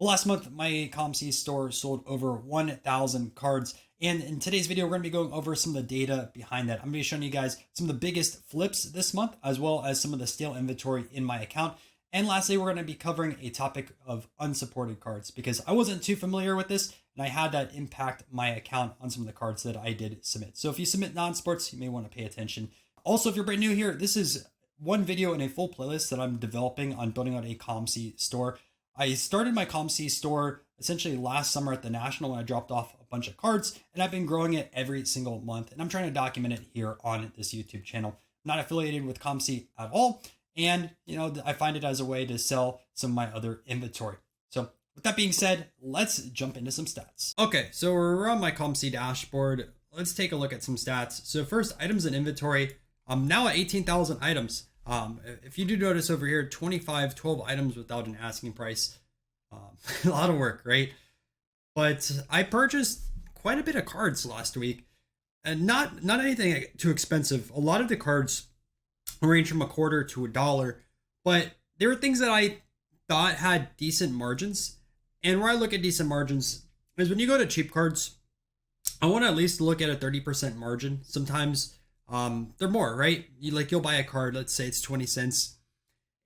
Well, last month, my COMC store sold over 1,000 cards. And in today's video, we're going to be going over some of the data behind that. I'm going to be showing you guys some of the biggest flips this month, as well as some of the stale inventory in my account. And lastly, we're going to be covering a topic of unsupported cards because I wasn't too familiar with this and I had that impact my account on some of the cards that I did submit. So if you submit non-sports, you may want to pay attention. Also, if you're brand new here, this is one video in a full playlist that I'm developing on building out a COMC store. I started my COMC store essentially last summer at the National when I dropped off a bunch of cards, and I've been growing it every single month, and I'm trying to document it here on this YouTube channel. I'm not affiliated with COMC at all, and I find it as a way to sell some of my other inventory. So with that being said, let's jump into some stats. Okay, so we're on my COMC dashboard. Let's take a look at some stats. So first, items in inventory. I'm now at 18,000 items. If you do notice over here, 12 items without an asking price. A lot of work, right? But I purchased quite a bit of cards last week, and not anything too expensive. A lot of the cards range from $0.25 to $1, but there were things that I thought had decent margins. And where I look at decent margins is when you go to cheap cards, I want to at least look at a 30% margin. Sometimes they're more, right? You'll buy a card, let's say it's 20 cents,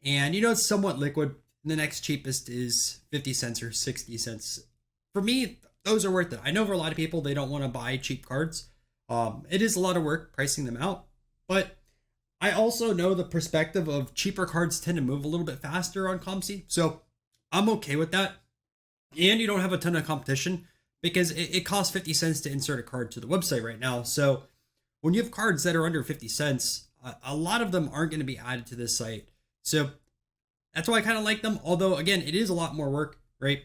and it's somewhat liquid. The next cheapest is 50 cents or 60 cents. For me, those are worth it. I know for a lot of people, they don't want to buy cheap cards. It is a lot of work pricing them out, but I also know the perspective of cheaper cards tend to move a little bit faster on COMC. So I'm okay with that. And you don't have a ton of competition because it costs 50 cents to insert a card to the website right now. So when you have cards that are under 50 cents, a lot of them aren't going to be added to this site. So that's why I kind of like them. Although, again, it is a lot more work, right?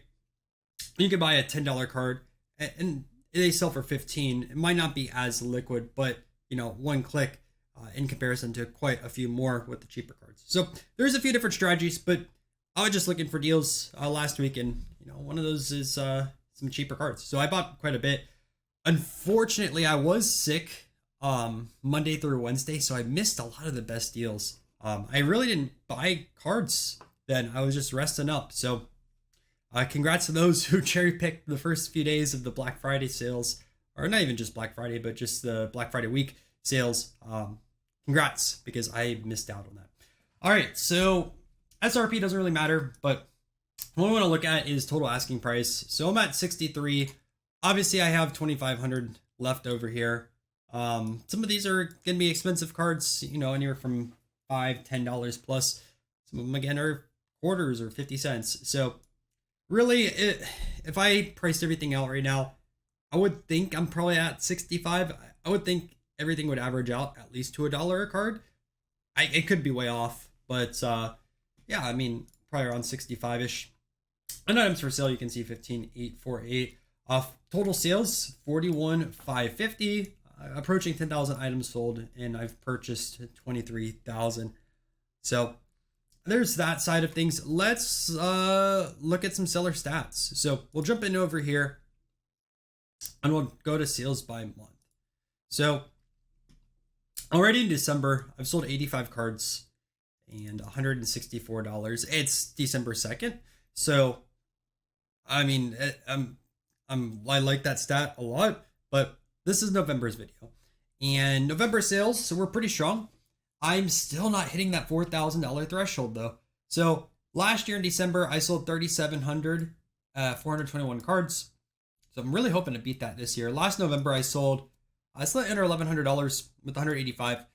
You can buy a $10 card and they sell for 15. It might not be as liquid, but, one click in comparison to quite a few more with the cheaper cards. So there's a few different strategies, but I was just looking for deals last week. And, one of those is some cheaper cards. So I bought quite a bit. Unfortunately, I was sick Monday through Wednesday, so I missed a lot of the best deals. I really didn't buy cards then. I was just resting up. So congrats to those who cherry picked the first few days of the Black Friday sales, or not even just Black Friday, but just the Black Friday week sales. Congrats, because I missed out on that. All right, so SRP doesn't really matter, but what I want to look at is total asking price. So I'm at 63. Obviously, I have 2,500 left over here. Some of these are going to be expensive cards, anywhere from $5-10 plus. Some of them again are quarters or 50 cents. So really, if I priced everything out right now, I would think I'm probably at 65. I would think everything would average out at least to $1 a card. It could be way off, but yeah, I mean, probably around 65-ish. On items for sale, you can see 15,848. Total sales 41,550. Approaching 10,000 items sold, and I've purchased 23,000. So there's that side of things. Let's look at some seller stats. So we'll jump in over here and we'll go to sales by month. So already in December, I've sold 85 cards and $164. It's December 2nd. So, I mean, I like that stat a lot, but this is November's video, and November sales, so we're pretty strong. I'm still not hitting that $4,000 threshold though. So last year in December, I sold 3,700, 421 cards. So I'm really hoping to beat that this year. Last November, I sold slightly under $1,100 with 185.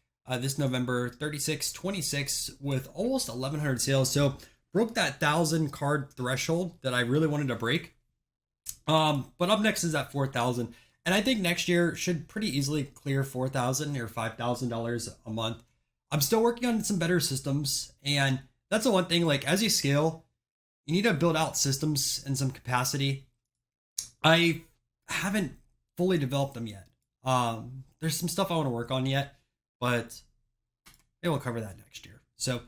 This November, 3,626 with almost 1,100 sales. So broke that 1,000 card threshold that I really wanted to break. But up next is that 4,000. And I think next year should pretty easily clear $4,000 or $5,000 a month. I'm still working on some better systems. And that's the one thing, like as you scale, you need to build out systems and some capacity. I haven't fully developed them yet. There's some stuff I want to work on yet, but maybe we'll cover that next year. So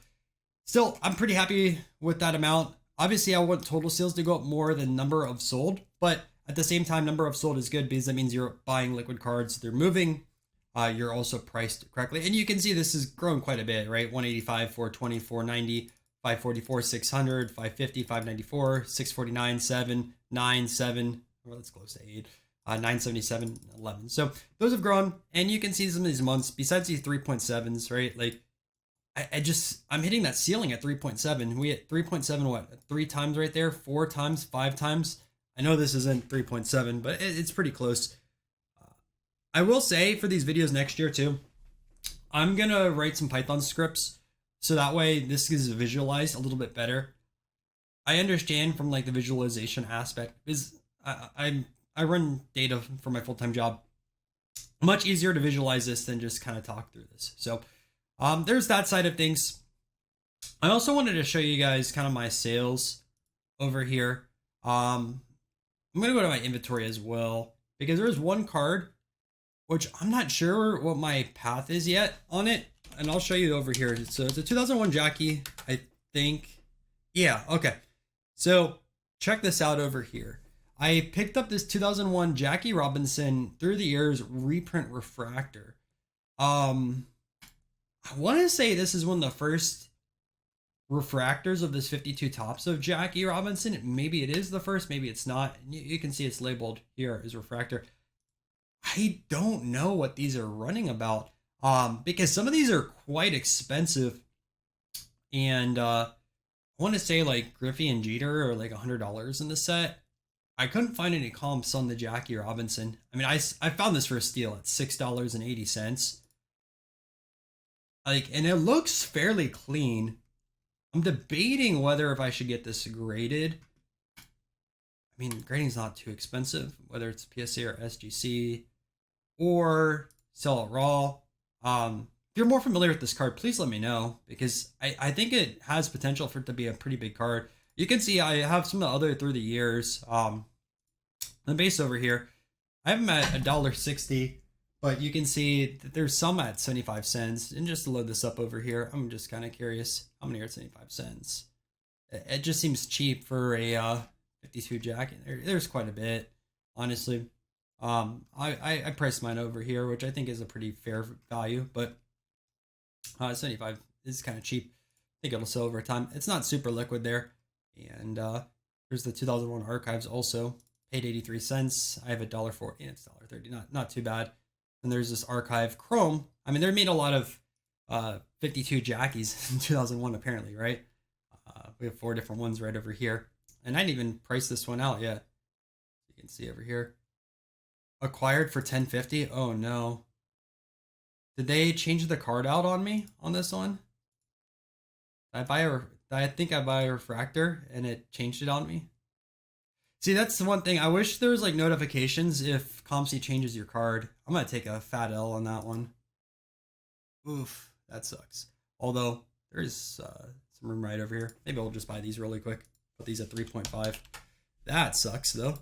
still, I'm pretty happy with that amount. Obviously, I want total sales to go up more than number of sold, but at the same time, number of sold is good because that means you're buying liquid cards. They're moving. You're also priced correctly. And you can see this is growing quite a bit, right? 185, 420, 490, 544, 600, 550, 594, 649, 7, 9, 7. Well, that's close to 8. 977, 11. So those have grown, and you can see some of these months, besides these 3.7s, right? Like, I'm hitting that ceiling at 3.7. We hit 3.7, what, 3 times right there, 4 times, 5 times. I know this isn't 3.7, but it's pretty close. I will say for these videos next year too, I'm going to write some Python scripts so that way this is visualized a little bit better. I understand from like the visualization aspect is I run data for my full-time job. Much easier to visualize this than just kind of talk through this. So there's that side of things. I also wanted to show you guys kind of my sales over here. I'm going to go to my inventory as well because there's one card which I'm not sure what my path is yet on it. And I'll show you over here. So it's a 2001 Jackie, I think. Yeah, okay. So check this out over here. I picked up this 2001 Jackie Robinson through the years reprint refractor. I want to say this is one of the first refractors of this 52 tops of Jackie Robinson. Maybe it is the first, maybe it's not. You can see it's labeled here as refractor. I don't know what these are running about because some of these are quite expensive. And I want to say like Griffey and Jeter are like $100 in the set. I couldn't find any comps on the Jackie Robinson. I mean, I found this for a steal at $6.80. Like, and it looks fairly clean. I'm debating whether if I should get this graded. I mean, grading's not too expensive, whether it's PSA or SGC, or sell it raw. If you're more familiar with this card, please let me know because I think it has potential for it to be a pretty big card. You can see I have some of the other through the years. The base over here, I have them at $1.60, but you can see that there's some at 75 cents. And just to load this up over here, I'm just kind of curious how many are at 75 cents. It just seems cheap for a 52 jacket. There's quite a bit, honestly. I priced mine over here, which I think is a pretty fair value, but 75 is kind of cheap. I think it'll sell over time. It's not super liquid there. And there's the 2001 archives also. Paid 83 cents. I have $1.40 and it's $1.30. Not too bad. And there's this archive chrome. I mean, they made a lot of 52 Jackies in 2001 apparently, right? We have 4 different ones right over here. And I didn't even price this one out yet. You can see over here. Acquired for $10.50. Oh no. Did they change the card out on me on this one? I think I buy a refractor and it changed it on me. See, that's the one thing. I wish there was like notifications if COMC changes your card. I'm going to take a fat L on that one. Oof, that sucks. Although there's some room right over here. Maybe I'll just buy these really quick. Put these at 3.5. That sucks though.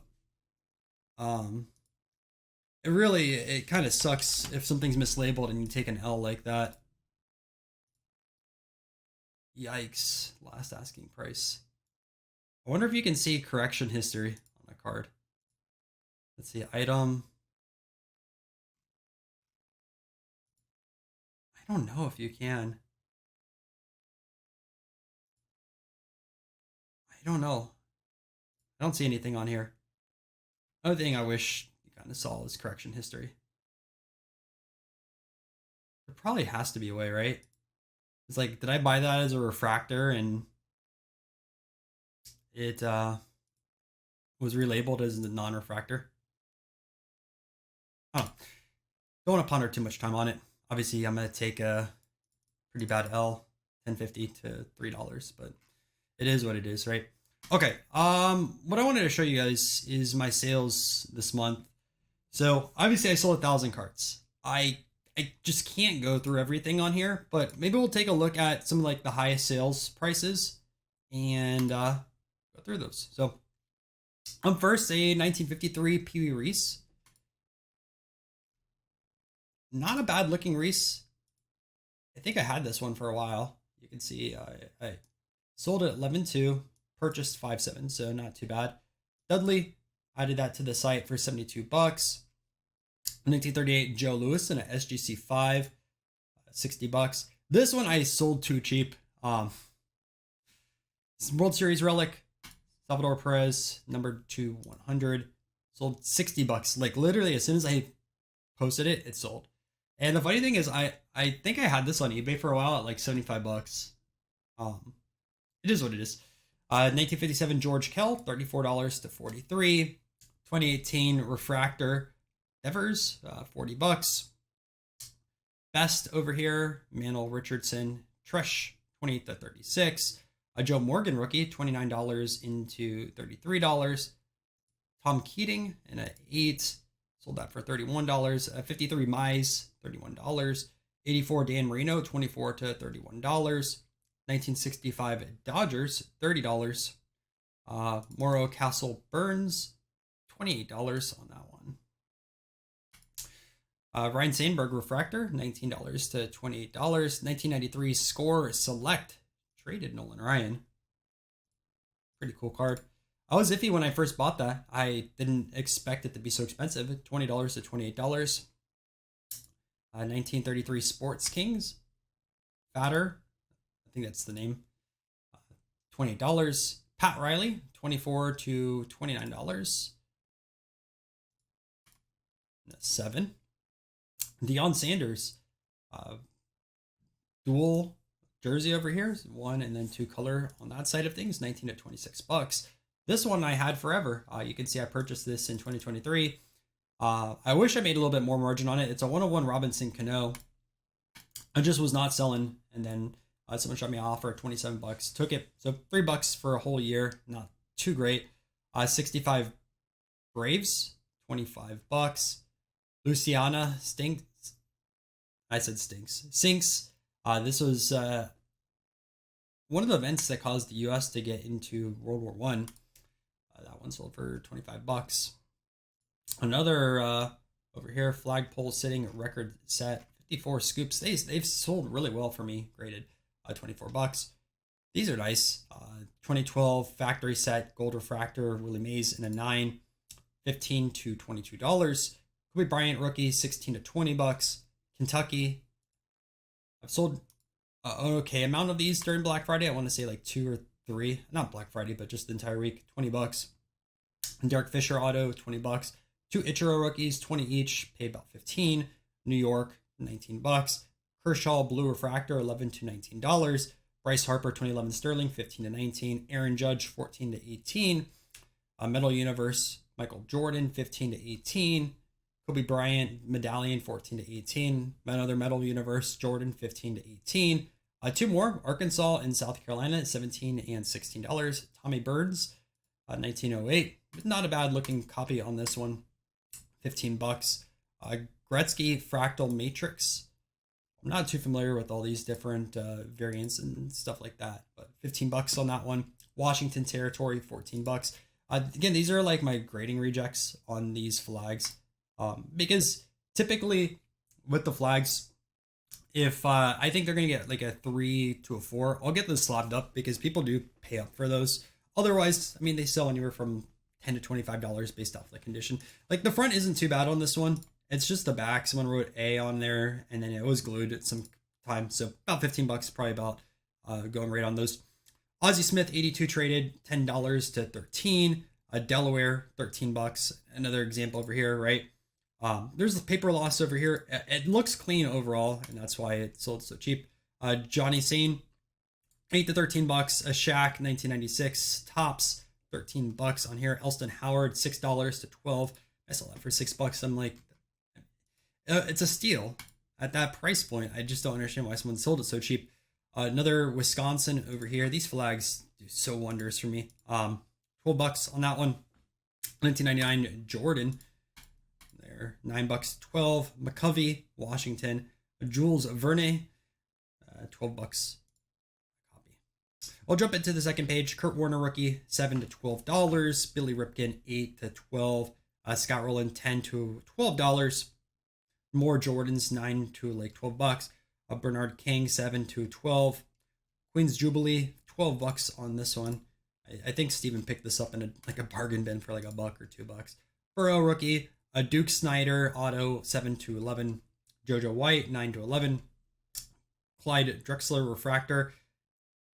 It kind of sucks if something's mislabeled and you take an L like that. Yikes. Last asking price. I wonder if you can see correction history on a card. Let's see, item. I don't know if you can. I don't know. I don't see anything on here. Another thing I wish you kind of saw is correction history. There probably has to be a way, right? It's like, did I buy that as a refractor and it was relabeled as a non-refractor? Oh, don't want to ponder too much time on it. Obviously, I'm going to take a pretty bad L, $10.50 to $3, but it is what it is, right? Okay, what I wanted to show you guys is my sales this month. So obviously I sold 1,000 cards. I just can't go through everything on here, but maybe we'll take a look at some like the highest sales prices and go through those. So first, a 1953 Pee Wee Reese. Not a bad looking Reese. I think I had this one for a while. You can see I sold it at 11.2, purchased 5.7, so not too bad. Dudley, added that to the site for $72. 1938 Joe Louis in a SGC 5, $60. This one I sold too cheap. World Series relic, Salvador Perez, number 2/100, sold $60. Like literally, as soon as I posted it, it sold. And the funny thing is, I think I had this on eBay for a while at like $75. It is what it is. 1957 George Kell, $34 to $43. 2018 Refractor Evers, $40. Best over here, Mantle Richardson Tresh, 28 to 36. A Joe Morgan rookie, $29 into $33. Tom Keating in an 8, sold that for $31. 53 Mize, $31. 84 Dan Marino, $24 to $31. 1965 Dodgers, $30. Morrow Castle Burns, $28 on that one. Ryan Sandberg Refractor, $19 to $28. 1993 Score Select, traded Nolan Ryan. Pretty cool card. I was iffy when I first bought that. I didn't expect it to be so expensive. $20 to $28. 1933 Sports Kings. Fatter, I think that's the name. $28. Pat Riley, $24 to $29. 7. Deion Sanders, dual jersey over here, 1 and then 2 color on that side of things, $19 to $26. This one I had forever. You can see I purchased this in 2023. I wish I made a little bit more margin on it. It's a 101 Robinson Cano. I just was not selling, and then someone shot me an offer at $27. Took it, so $3 for a whole year, not too great. 65 Braves, $25. Luciana Stinks. I said Stinks. Sinks. This was one of the events that caused the U.S. to get into World War I. That one sold for $25. Another over here, flagpole sitting record set, 54 scoops. They've sold really well for me. Graded $24. These are nice. 2012 factory set gold refractor Willie Mays in a 9, $15 to $22. Kobe Bryant rookie, $16 to $20. Kentucky. I've sold okay amount of these during Black Friday. I want to say like 2 or 3. Not Black Friday, but just the entire week. $20. And Derek Fisher auto, $20. 2 Ichiro rookies, 20 each, paid about 15. New York, $19. Kershaw blue refractor, $11 to $19. Bryce Harper, 2011 Sterling, $15 to $19. Aaron Judge, $14 to $18. Metal Universe, Michael Jordan, $15 to $18. Kobe Bryant medallion, $14 to $18. Another Metal Universe, Jordan, $15 to $18. 2 more, Arkansas and South Carolina, $17 and $16. Tommy Birds, 1908. Not a bad looking copy on this one, $15. Gretzky Fractal Matrix. I'm not too familiar with all these different variants and stuff like that, but $15 on that one. Washington Territory, $14. Again, these are like my grading rejects on these flags. Because typically with the flags, if I think they're going to get like a 3 to a 4, I'll get those slabbed up because people do pay up for those. Otherwise, I mean, they sell anywhere from $10 to $25 based off the condition. Like the front isn't too bad on this one. It's just the back. Someone wrote A on there and then it was glued at some time. So about $15, probably about going right on those. Ozzie Smith, 82 traded, $10 to $13. Delaware, $13. Another example over here, right? There's the paper loss over here. It looks clean overall, and that's why it sold so cheap. Johnny Sane, $8 to $13. A Shaq, 1996 tops, $13 on here. Elston Howard, $6 to $12. I sold that for $6. I'm like, it's a steal at that price point. I just don't understand why someone sold it so cheap. Another Wisconsin over here. These flags do so wonders for me. $12 on that one. 1999 Jordan. There, $9, 12. McCovey, Washington. Jules Verne, $12 copy. I'll jump into the second page. Kurt Warner rookie, $7 to $12. Billy Ripken, $8 to $12. Scott Rowland, $10 to $12. More Jordans, $9 to like $12. Bernard King, $7 to $12. Queen's Jubilee, $12 on this one. I think Steven picked this up in a bargain bin for like $1 or $2. Burrow rookie, Duke Snyder auto, 7 to 11. JoJo White, 9 to 11. Clyde Drexler refractor.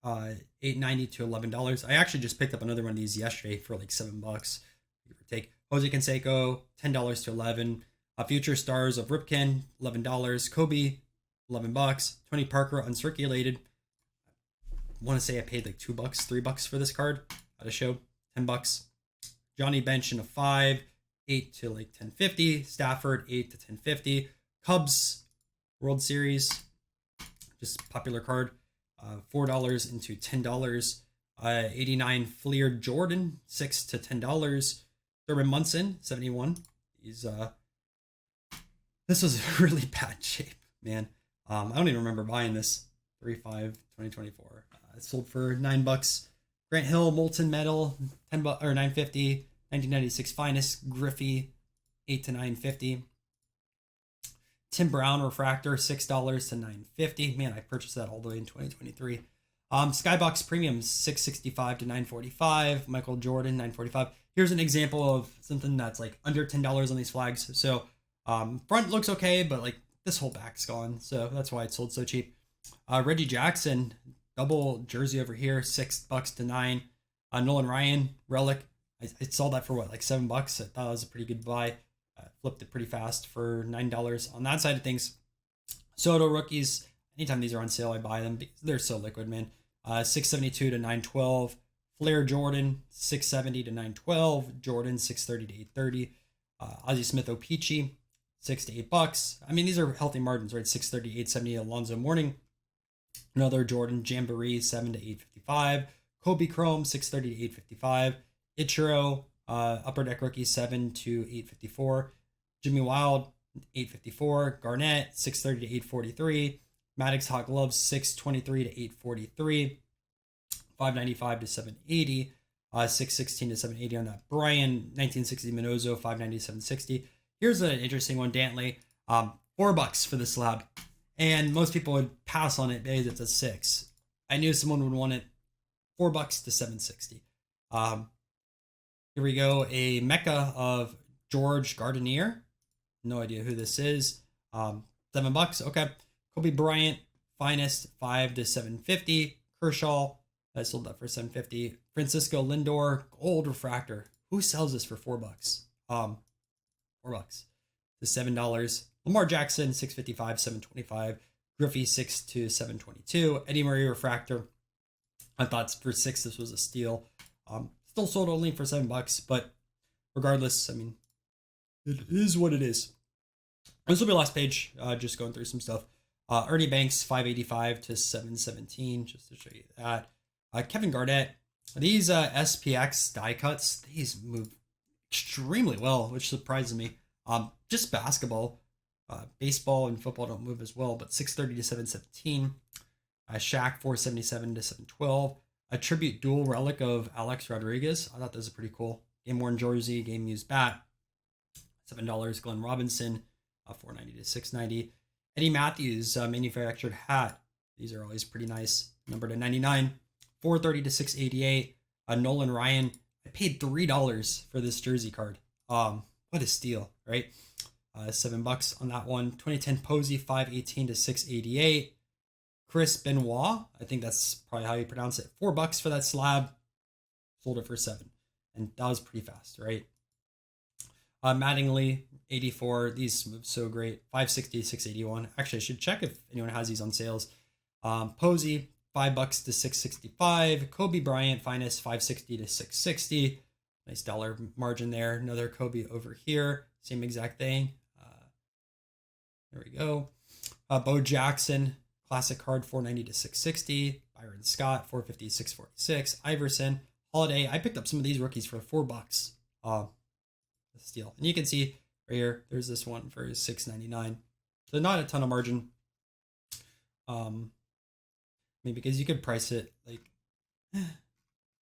$8.90 to $11. I actually just picked up another one of these yesterday for like $7. Give or take. Jose Canseco, $10 to 11. Future stars of Ripken, $11. Kobe, $11. Tony Parker, uncirculated. I want to say I paid like $2, $3 for this card at a show. $10. Johnny Bench in a 5, 8 to like 1050. Stafford, 8 to 1050. Cubs, World Series, just popular card. $4 into $10. 89 Fleer Jordan, $6 to $10. Thurman Munson, 71. This was a really bad shape, man. I don't even remember buying this. 3/5/2024. It sold for $9. Grant Hill Molten Metal, $10 or $9.50. 1996 Finest Griffey, $8 to $9.50. Tim Brown Refractor, $6 to $9.50. Man, I purchased that all the way in 2023. Skybox Premium, $6.65 to $9.45. Michael Jordan, $9.45. Here's an example of something that's like under $10 on these flags. So front looks okay, but like this whole back's gone. So that's why it sold so cheap. Reggie Jackson, double jersey over here, $6 to $9. Nolan Ryan, Relic. I saw that for what, like $7? I thought it was a pretty good buy. Flipped it pretty fast for $9 on that side of things. Soto rookies, anytime these are on sale, I buy them because they're so liquid, man. $6.72 to $9.12. Flair Jordan, $6.70 to $9.12. Jordan, $6.30 to $8.30. Ozzie Smith Opeachy, $6 to $8. I mean, these are healthy margins, right? $6.30, $8.70. Alonzo Mourning. Another Jordan Jamboree, $7 to $8.55. Kobe Chrome, $6.30 to $8.55. Ichiro, Upper Deck Rookie, $7 to $8.54. Jimmy Wild, $8.54. Garnett, $6.30 to $8.43. Maddox Hot Gloves, $6.23 to $8.43. $5.95 to $7.80. $6.16 to $7.80 on that. Brian, 1960 Minozo, $5.90 to $7.60. Here's an interesting one, Dantley. $4 for the slab. And most people would pass on it because it's a 6. I knew someone would want it. $4 to $7.60. Here we go. A Mecca of George Gardenier. No idea who this is. $7. Okay. Kobe Bryant, Finest, $5 to $7.50. Kershaw, I sold that for $7.50. Francisco Lindor, Gold Refractor. Who sells this for $4? $4 to $7. Lamar Jackson, $6.55, $7.25. Griffey, $6 to $7.22. Eddie Murray Refractor. I thought for $6 this was a steal. Still sold only for $7, but regardless, I mean, it is what it is. This will be the last page. Just going through some stuff. Ernie Banks, $5.85 to $7.17, just to show you that. Kevin Garnett. These SPX die cuts, these move extremely well, which surprises me. Just basketball, baseball and football don't move as well, but $6.30 to $7.17. Shaq, $4.77 to $7.12. A tribute dual relic of Alex Rodriguez. I thought that was a pretty cool game worn jersey, game used bat. $7. Glenn Robinson, $4.90 to $6.90. Eddie Matthews manufactured hat. These are always pretty nice. Number to 99. $4.30 to $6.88. Nolan Ryan. I paid $3 for this jersey card. What a steal, right? $7 on that one. 2010 Posey, $5.18 to $6.88. Chris Benoit, I think that's probably how you pronounce it. $4 for that slab. Sold it for $7. And that was pretty fast, right? Mattingly, 84. These move so great. $5.60 to $6.81. Actually, I should check if anyone has these on sales. Posey, $5 to $6.65. Kobe Bryant, Finest, $5.60 to $6.60. Nice dollar margin there. Another Kobe over here. Same exact thing. There we go. Bo Jackson, classic card, $4.90 to $6.60. Byron Scott, $4.50 to $6.46. Iverson, Holiday. I picked up some of these rookies for $4. Steal. And you can see right here, there's this one for $6.99. So not a ton of margin. Maybe because you could price it like, you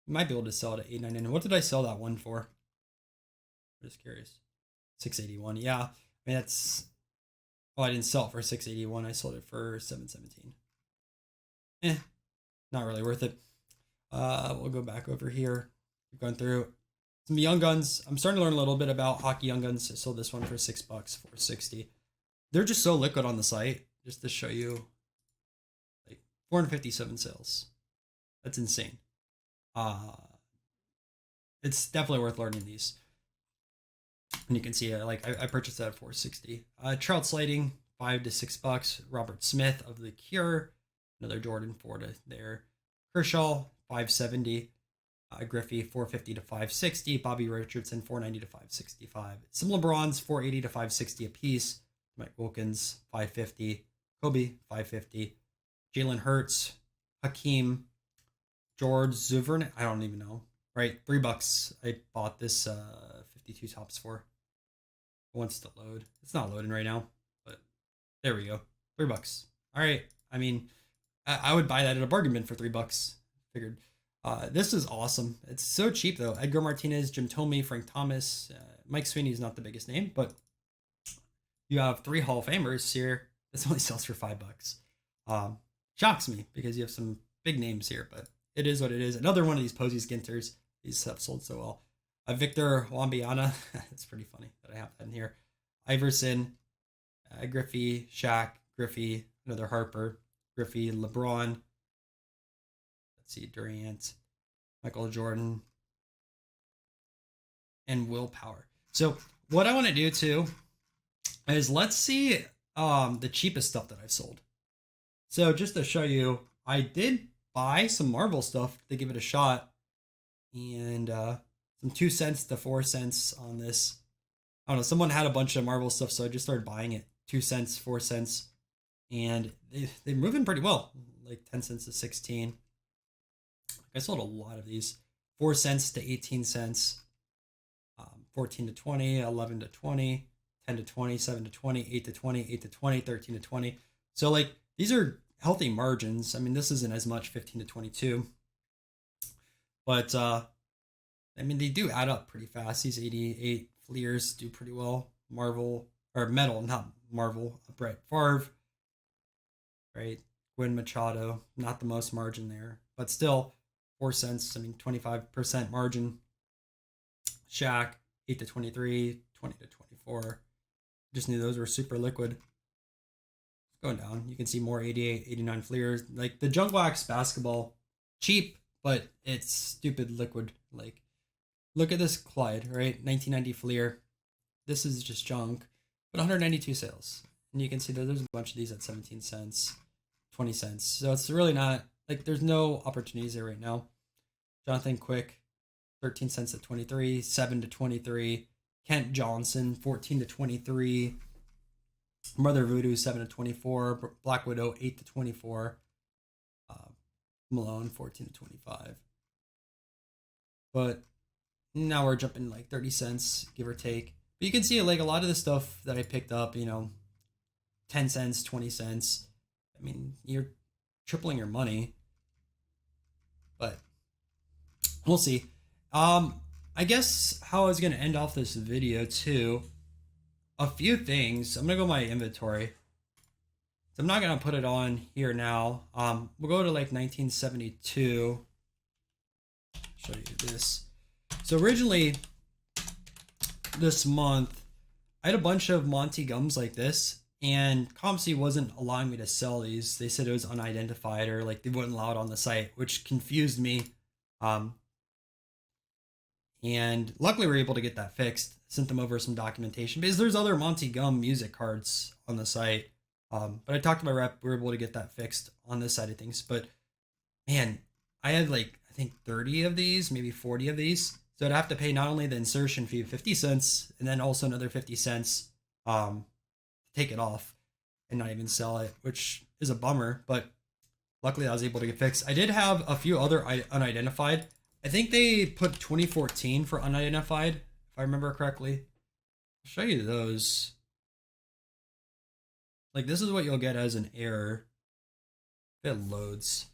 might be able to sell it at $8.99. What did I sell that one for? I'm just curious. $6.81. Yeah. I mean, that's, oh, I didn't sell it for $6.81. I sold it for $7.17. Not really worth it. We'll go back over here. We're going through some Young Guns. I'm starting to learn a little bit about hockey Young Guns. I sold this one for $6, $4.60. They're just so liquid on the site. Just to show you, like 457 sales. That's insane. It's definitely worth learning these. And you can see like I purchased that at 460. Trout sliding, $5 to $6. Robert Smith of the Cure, another Jordan 4 to there. Kershaw, 570. Griffey, 450 to 560. Bobby Richardson, 490 to 565. Some LeBrons, 480 to 560 apiece. Mike Wilkins, 550. Kobe, 550. Jalen Hurts, Hakeem, George Zuvern, I don't even know. Right, $3. I bought this 52 tops for. It wants to load. It's not loading right now, but there we go. $3. All right. I mean, I would buy that at a bargain bin for $3. Figured. This is awesome. It's so cheap though. Edgar Martinez, Jim Thome, Frank Thomas, Mike Sweeney is not the biggest name, but you have 3 Hall of Famers here. This only sells for $5. Shocks me because you have some big names here, but it is what it is. Another one of these Posey Skinters. These have sold so well. Victor Wambiana. It's pretty funny that I have that in here. Iverson, Griffey, Shaq, Griffey, another Harper, Griffey, LeBron. Let's see, Durant, Michael Jordan, and Will Power. So what I want to do too is let's see the cheapest stuff that I've sold. So just to show you, I did buy some Marvel stuff to give it a shot, and some 2 cents to 4 cents on this. I don't know, someone had a bunch of Marvel stuff, so I just started buying it. 2 cents, 4 cents, and they're moving pretty well, like 10 cents to 16. I sold a lot of these. 4 cents to 18 cents, 14 to 20, 11 to 20, 10 to 20, 7 to 20, 8 to 20, 8 to 20, 13 to 20. So like these are healthy margins. I mean, this isn't as much, 15 to 22. But I mean, they do add up pretty fast. These 88 Fleers do pretty well. Marvel, or Metal, not Marvel. Brett Favre, right? Gwen Machado, not the most margin there, but still 4 cents. I mean, 25% margin. Shaq, 8 to 23, 20 to 24. Just knew those were super liquid. Going down, you can see more 88, 89 Fleers. Like the Junk Wax basketball, cheap, but it's stupid liquid. Like, look at this Clyde, right? 1990 Fleer. This is just junk, but 192 sales. And you can see that there's a bunch of these at 17 cents, 20 cents. So it's really not, like, there's no opportunities there right now. Jonathan Quick, 13 cents at 23, 7 to 23. Kent Johnson, 14 to 23. Mother Voodoo, 7 to 24. Black Widow, 8 to 24. Malone, 14 to 25. But now we're jumping like 30 cents, give or take. But you can see like a lot of the stuff that I picked up, 10 cents, 20 cents. I mean, you're tripling your money. But we'll see. I guess how I was going to end off this video too, a few things. I'm going to go my inventory. So I'm not going to put it on here now. We'll go to like 1972. Show you this. So originally this month, I had a bunch of Monty gums like this, and COMC wasn't allowing me to sell these. They said it was unidentified, or like they wouldn't allow it on the site, which confused me. And luckily we were able to get that fixed. Sent them over some documentation because there's other Monty Gum music cards on the site. But I talked to my rep. We were able to get that fixed on this side of things. But man, I had like, I think 30 of these, maybe 40 of these. So I'd have to pay not only the insertion fee of 50 cents, and then also another 50 cents to take it off and not even sell it, which is a bummer. But luckily I was able to get fixed. I did have a few other unidentified. I think they put 2014 for unidentified, if I remember correctly. I'll show you those. Like, this is what you'll get as an error. It loads.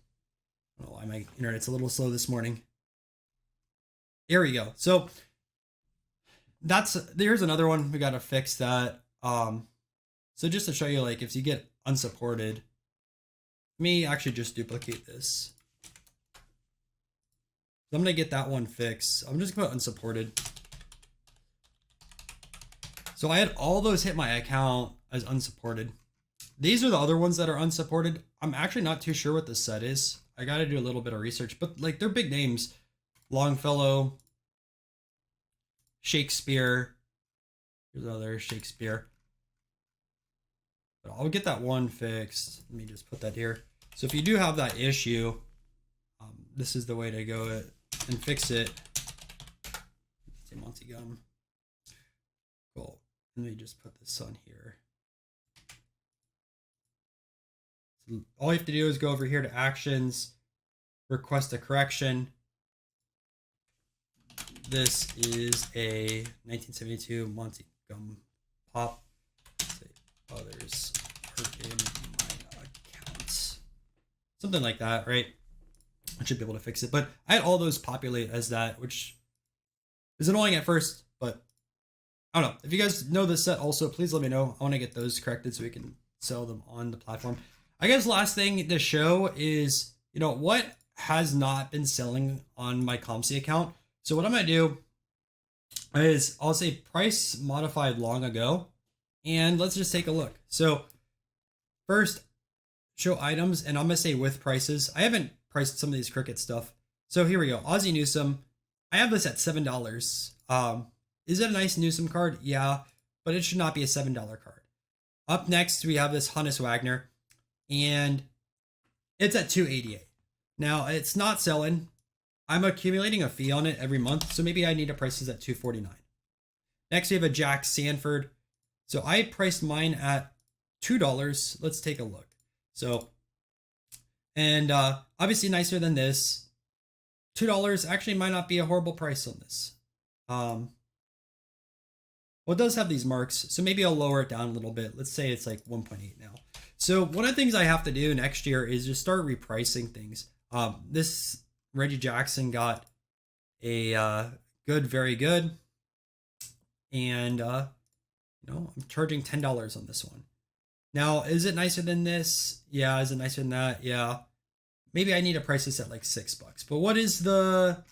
I don't know why my internet's a little slow this morning. Here we go. So there's another one. We got to fix that. So just to show you, like, if you get unsupported, let me actually just duplicate this. So I'm going to get that one fixed. I'm just going to put unsupported. So I had all those hit my account as unsupported. These are the other ones that are unsupported. I'm actually not too sure what the set is. I got to do a little bit of research, but like they're big names. Longfellow, Shakespeare. Here's another Shakespeare. But I'll get that one fixed. Let me just put that here. So if you do have that issue, this is the way to go and fix it. Monty gum. Cool. Let me just put this on here. So all you have to do is go over here to actions, request a correction. This is a 1972 Monty gum pop. Say others are in my account. Something like that, right? I should be able to fix it. But I had all those populate as that, which is annoying at first, but I don't know. If you guys know this set also, please let me know. I want to get those corrected so we can sell them on the platform. I guess last thing to show is, what has not been selling on my COMC account. So what I'm going to do is I'll say price modified long ago, and let's just take a look. So first, show items, and I'm going to say with prices. I haven't priced some of these Cricut stuff. So here we go. Aussie Newsome. I have this at $7. Is it a nice Newsome card? Yeah, but it should not be a $7 card. Up next, we have this Hannes Wagner, and it's at $288. Now, it's not selling. I'm accumulating a fee on it every month, so maybe I need to price this at $249. Next, we have a Jack Sanford. So I priced mine at $2. Let's take a look. So, and obviously nicer than this. $2 actually might not be a horrible price on this. Well, it does have these marks, so maybe I'll lower it down a little bit. Let's say it's like 1.8 now. So one of the things I have to do next year is just start repricing things. This Reggie Jackson got a good, very good. And, I'm charging $10 on this one. Now, is it nicer than this? Yeah. Is it nicer than that? Yeah. Maybe I need to price this at like $6. But what is the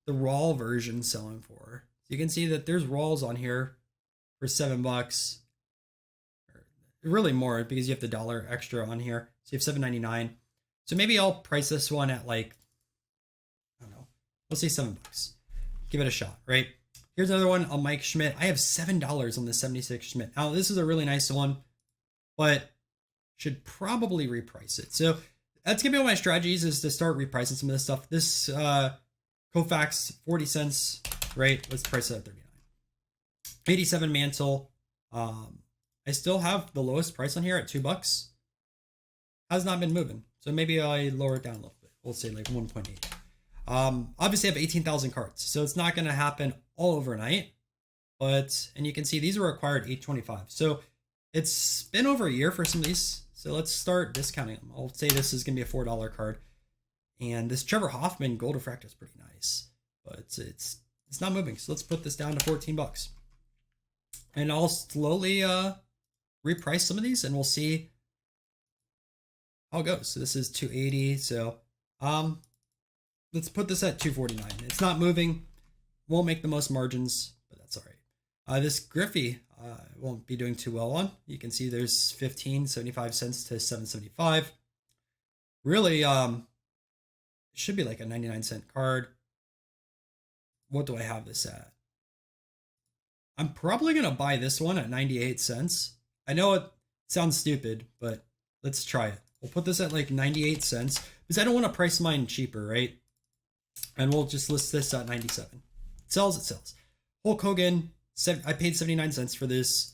raw version selling for? So you can see that there's raws on here for $7. Really more because you have the dollar extra on here. So you have $7.99. So maybe I'll price this one at like, I don't know, let's say $7. Give it a shot, right? Here's another one on Mike Schmidt. I have $7 on the 76 Schmidt. Now this is a really nice one, but should probably reprice it. So that's gonna be one of my strategies, is to start repricing some of this stuff. This Kofax, 40 cents, right? Let's price it at 39. 87 Mantle. I still have the lowest price on here at $2. Has not been moving. So maybe I lower it down a little bit. We'll say like 1.8. Obviously I have 18,000 cards, so it's not gonna happen all overnight. But, and you can see these were acquired $8.25. So it's been over a year for some of these. So let's start discounting them. I'll say this is going to be a $4 card. And this Trevor Hoffman Gold Refractor is pretty nice, but it's not moving. So let's put this down to $14. And I'll slowly reprice some of these, and we'll see how it goes. So this is $280. So let's put this at $249. It's not moving. Won't make the most margins, but that's all right. This Griffey won't be doing too well on. You can see there's 15.75 cents to 7.75. Really, it should be like a 99-cent card. What do I have this at? I'm probably gonna buy this one at 98 cents. I know it sounds stupid, but let's try it. We'll put this at like 98 cents because I don't want to price mine cheaper, right? And we'll just list this at 97. It sells, it sells. Hulk Hogan. I paid 79 cents for this.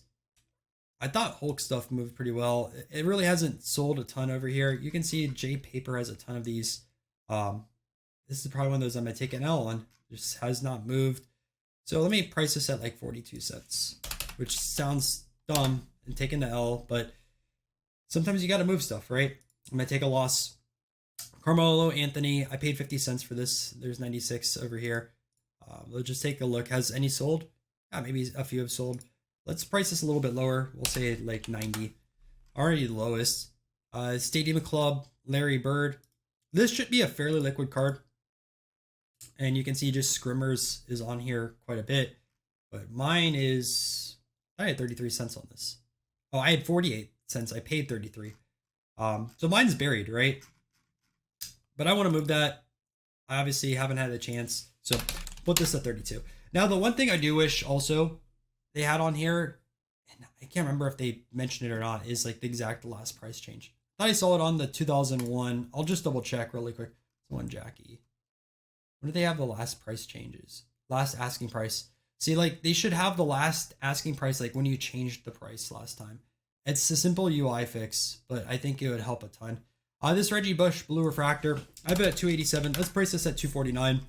I thought Hulk stuff moved pretty well. It really hasn't sold a ton over here. You can see J Paper has a ton of these. This is probably one of those I'm going to take an L on. Just has not moved. So let me price this at like 42 cents, which sounds dumb and taking the L, but sometimes you got to move stuff, right? I'm going to take a loss. Carmelo Anthony, I paid 50 cents for this. There's 96 over here. Let's just take a look. Has any sold? Yeah, maybe a few have sold. Let's price this a little bit lower. We'll say like 90. Already the lowest. Stadium Club, Larry Bird. This should be a fairly liquid card. And you can see just Scrimmers is on here quite a bit. But mine is, I had 33 cents on this. Oh, I had 48. since I paid 33. So mine's buried, right? But I want to move that. I obviously haven't had a chance. So put this at 32. Now, the one thing I do wish also they had on here, and I can't remember if they mentioned it or not, is like the exact last price change. I thought I saw it on the 2001. I'll just double check really quick. One Jackie. When do they have the last price changes? Last asking price. See, like they should have the last asking price like when you changed the price last time. It's a simple UI fix, but I think it would help a ton. This Reggie Bush blue refractor, I bet at 287. Let's price this at 249.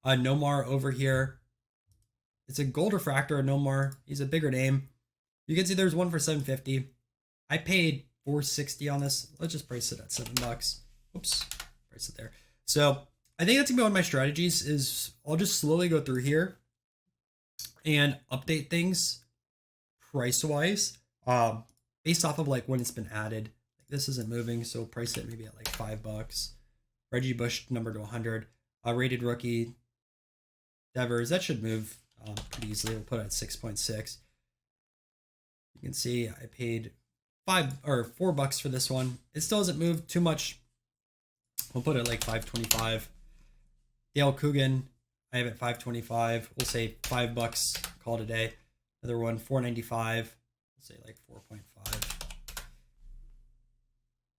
Nomar over here. It's a gold refractor, Nomar. He's a bigger name. You can see there's one for 750. I paid 460 on this. Let's just price it at $7. Oops, price it there. So I think that's gonna be one of my strategies is I'll just slowly go through here and update things price-wise, based off of like when it's been added. This isn't moving, so price it maybe at like $5. Reggie Bush number to 100. Rated rookie Devers, that should move pretty easily. We'll put it at 6.6. You can see I paid $4 for this one. It still doesn't move too much. We'll put it at like 5.25. Dale Coogan, I have it 5.25. We'll say $5. Call it a day. Another one 4.95. We'll say like 4.5.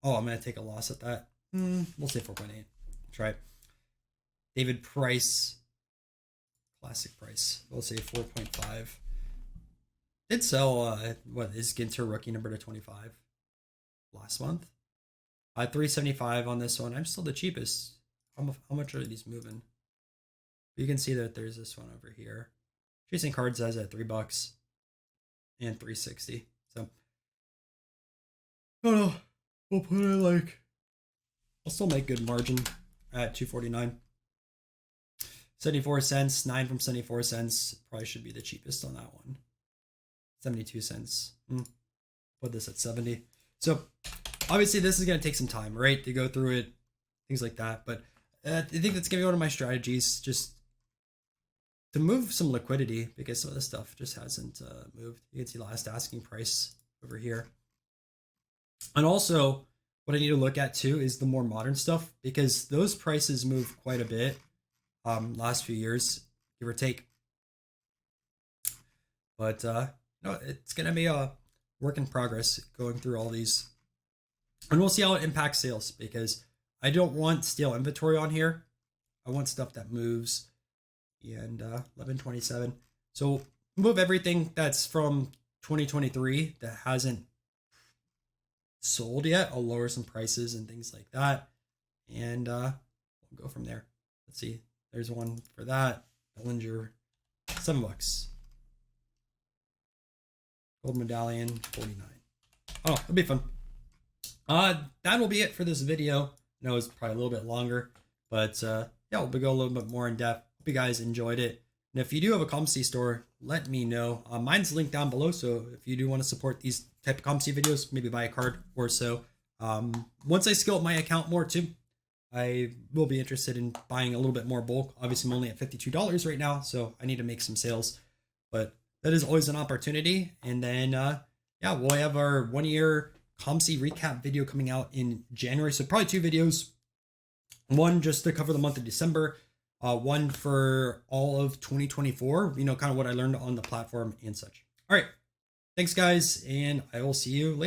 Oh, I'm gonna take a loss at that. We'll say 4.8. Try it. David Price, classic price. We'll say 4.5. Did sell what is Ginter rookie number to 25 last month. 375 on this one. I'm still the cheapest. How much are these moving? You can see that there's this one over here. Chasing Cards has at $3 and 360. So I don't know. We'll put it like, I'll still make good margin at 249. 74 cents, 9 from 74 cents. Probably should be the cheapest on that one. 72 cents. Put this at 70. So obviously this is going to take some time, right? To go through it, things like that. But I think that's going to be one of my strategies, just to move some liquidity because some of this stuff just hasn't moved. You can see last asking price over here. And also what I need to look at too is the more modern stuff because those prices move quite a bit last few years, give or take. But no, it's going to be a work in progress going through all these. And we'll see how it impacts sales because I don't want stale inventory on here. I want stuff that moves. And 1127. So move everything that's from 2023 that hasn't sold yet. I'll lower some prices and things like that. And we'll go from there. Let's see. There's one for that. Bellinger, $7. Gold medallion, 49. Oh, it'll be fun. That will be it for this video. I know it's probably a little bit longer, but yeah, we'll go a little bit more in depth. Hope you guys enjoyed it. And if you do have a COMC store, let me know. Mine's linked down below, so if you do want to support these type of COMC videos, maybe buy a card or so. Once I scale up my account more too, I will be interested in buying a little bit more bulk. Obviously, I'm only at $52 right now, so I need to make some sales. But that is always an opportunity. And then, yeah, we'll have our 1 year COMC recap video coming out in January. So probably 2 videos. One just to cover the month of December. One for all of 2024, you know, kind of what I learned on the platform and such. All right. Thanks, guys, and I will see you later.